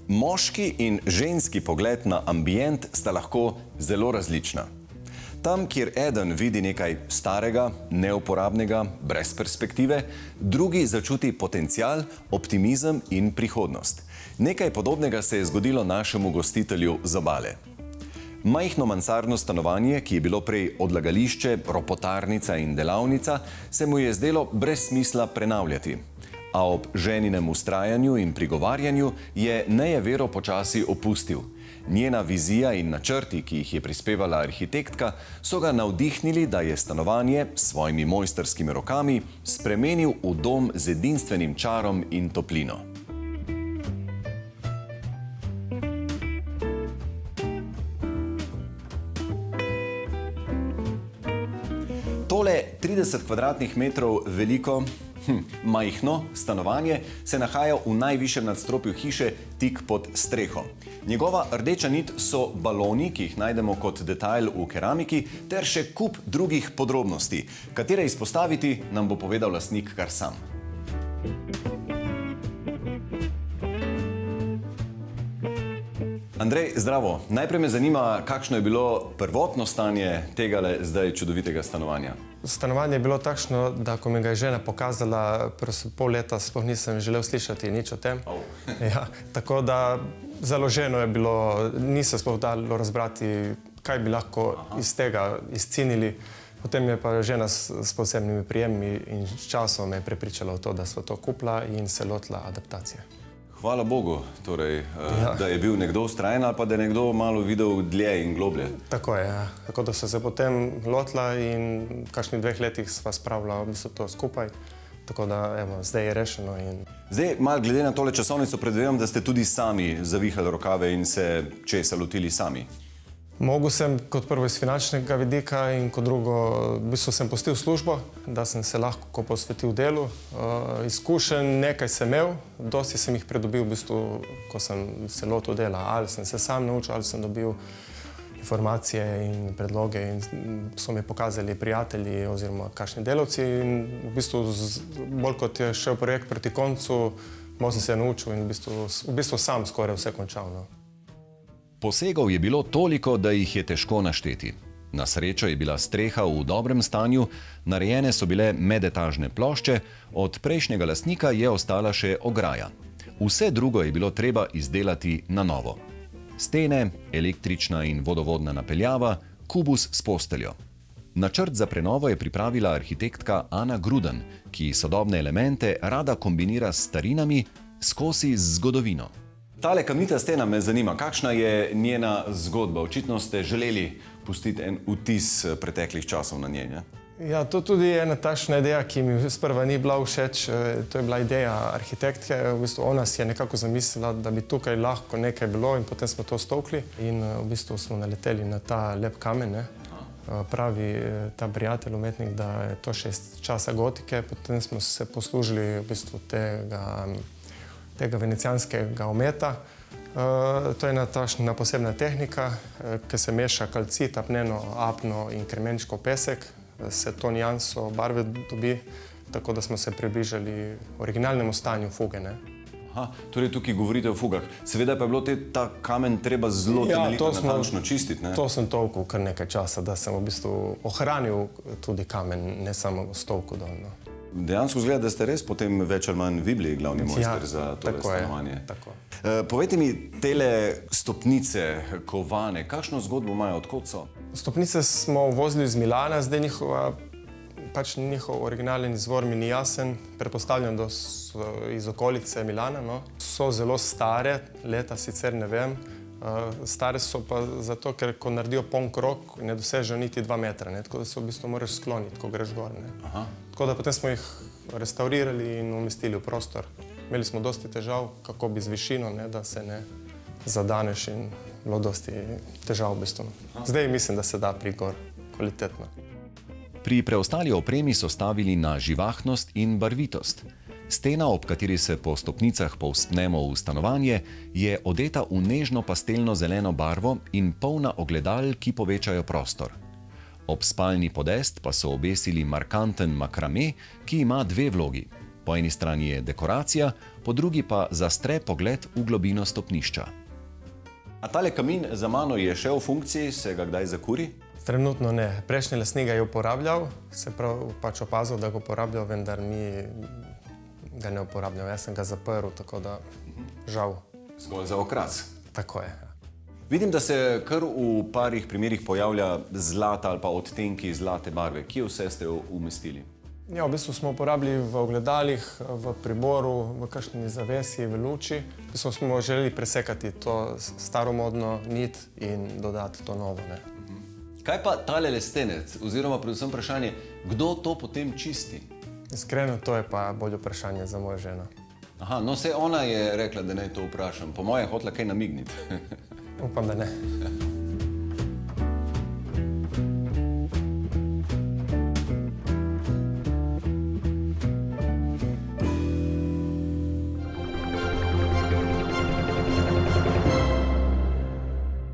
Moški in ženski pogled na ambient sta lahko zelo različna. Tam, kjer eden vidi nekaj starega, neuporabnega, brez perspektive, drugi začuti potencial, optimizem in prihodnost. Nekaj podobnega se je zgodilo našemu gostitelju z Obale. Majhno mansardno stanovanje, ki je bilo prej odlagališče, ropotarnica in delavnica, se mu je zdelo brez smisla prenavljati. A ob ženinem vztrajanju in prigovarjanju je nejevero počasi opustil. Njena vizija in načrti, ki jih je prispevala arhitektka, so ga navdihnili, da je stanovanje s svojimi mojstrskimi rokami spremenil v dom z edinstvenim čarom in toplino. Tole 30 kvadratnih metrov veliko, majhno stanovanje se nahaja v najvišjem nadstropju hiše tik pod streho. Njegova rdeča nit so baloni, ki jih najdemo kot detajl v keramiki, ter še kup drugih podrobnosti. Katere izpostaviti, nam bo povedal lastnik kar sam. Andrej, zdravo. Najprej me zanima, kakšno je bilo prvotno stanje tegale zdaj čudovitega stanovanja. Stanovanje je bilo takšno, da ko mi ga je žena pokazala, pol leta sploh nisem želel slišati nič o tem. Ja, tako da založeno je bilo, ni se sploh dalo razbrati, kaj bi lahko iz tega izcinili. Potem je pa žena s posebnimi prijemi in s časom me je prepričala v to, da sva to kupila in se lotila adaptacije. Hvala Bogu, torej, da je bil nekdo vztrajen ali pa da je nekdo malo videl dlje in globlje. Tako je, ja. Tako da so se potem lotila in v kakšnih 2 letih sva spravila v bistvu to skupaj. Tako da, evo, zdaj je rešeno in... Zdaj, malo glede na tole časovnico predvidevam, da ste tudi sami zavihali rokave in se česa lotili sami. Mogel sem kot prvo iz finančnega vidika in kot drugo, v bistvu sem pustil službo, da sem se lahko posvetil delu. Izkušenj nekaj sem imel, dosti sem jih pridobil v bistvu, ko sem se lotil dela. Ali sem se sam naučil, ali sem dobil informacije in predloge in so mi pokazali prijatelji oziroma kakšni delavci. In v bistvu, bolj kot je šel projekt proti koncu, malo sem se naučil in v bistvu sam skoraj vse končal. No. Posegov je bilo toliko, da jih je težko našteti. Na srečo je bila streha v dobrem stanju, narejene so bile medetažne plošče, od prejšnjega lastnika je ostala še ograja. Vse drugo je bilo treba izdelati na novo. Stene, električna in vodovodna napeljava, kubus s posteljo. Načrt za prenovo je pripravila arhitektka Ana Gruden, ki sodobne elemente rada kombinira s starinami, skozi z zgodovino. Tale kamnita stena me zanima, kakšna je njena zgodba? Očitno ste želeli pustiti en vtis preteklih časov na njej, ne? Ja, to tudi je ena takšna ideja, ki mi sprva ni bila všeč. To je bila ideja arhitektke. V bistvu ona si je nekako zamislila, da bi tukaj lahko nekaj bilo in potem smo to stolkli in v bistvu smo naleteli na ta lep kamen, ne? Pravi ta prijatelj, umetnik, da je to še iz časa gotike, potem smo se poslužili v bistvu tega venecijanskega ometa. To je ena takšna posebna tehnika, ki se meša kalcit, apneno, apno in kremenčkov pesek. Se to nijanso barve dobi, tako da smo se približali originalnemu stanju fuge. Ne? Aha, torej tukaj govorite o fugah. Seveda pa je bilo ta kamen treba zelo temeljito natančno čistiti, ne? To sem tolkel kar nekaj časa, da sem v bistvu ohranil tudi kamen, ne samo stolku dol. No. Dejansko zgleda, da ste res potem več ali manj vi bili glavni mojster za tole stanovanje. Tako. Povejte mi, tele stopnice, kovane, kakšno zgodbo imajo, odkot so? Stopnice smo uvozili iz Milana, zdaj njihov originalen izvor mi ni jasen. Predpostavljam, da so iz okolice Milana. No. So zelo stare, leta sicer ne vem. Stare so pa zato, ker ko naredijo poln krog, ne dosežejo niti 2 metra, ne? Tako da se v bistvu moraš skloniti, ko greš gor. Ne? Tako da potem smo jih restaurirali in umestili v prostor. Imeli smo dosti težav, kako bi z višino, ne, da se ne zadaneš in bilo dosti težav v bistvu. Zdaj mislim, da se da priti gor kvalitetno. Pri preostali opremi so stavili na živahnost in barvitost. Stena, ob kateri se po stopnicah povzpnemo v stanovanje, je odeta v nežno pastelno zeleno barvo in polna ogledal, ki povečajo prostor. Ob spalni podest pa so obesili markanten makrame, ki ima 2 vlogi. Po eni strani je dekoracija, po drugi pa zastre pogled v globino stopnišča. A tale kamin za mano je še v funkciji, se ga kdaj zakuri? Trenutno ne. Prejšnji lastnik ga je uporabljal, se pravi pač opazil, da ga uporabljal, vendar mi ga ne uporabljam. Jaz sem ga zaprl, tako da žal. Zgolj za okras. Tako je. Vidim, da se kar v parih primerih pojavlja zlata ali pa odtenki zlate barve. Kje vse ste umestili? Ja, v bistvu smo uporabili v ogledalih, v priboru, v kakšni zavesi, v luči. V bistvu smo želeli presekati to staromodno nit in dodati to novo. Ne. Kaj pa tale lestenec, oziroma predvsem vprašanje, kdo to potem čisti? Iskreno, to je pa bolj vprašanje za mojo ženo. Aha, no se ona je rekla, da naj to vprašam. Po moje hotela kaj namigniti. Upam, da ne.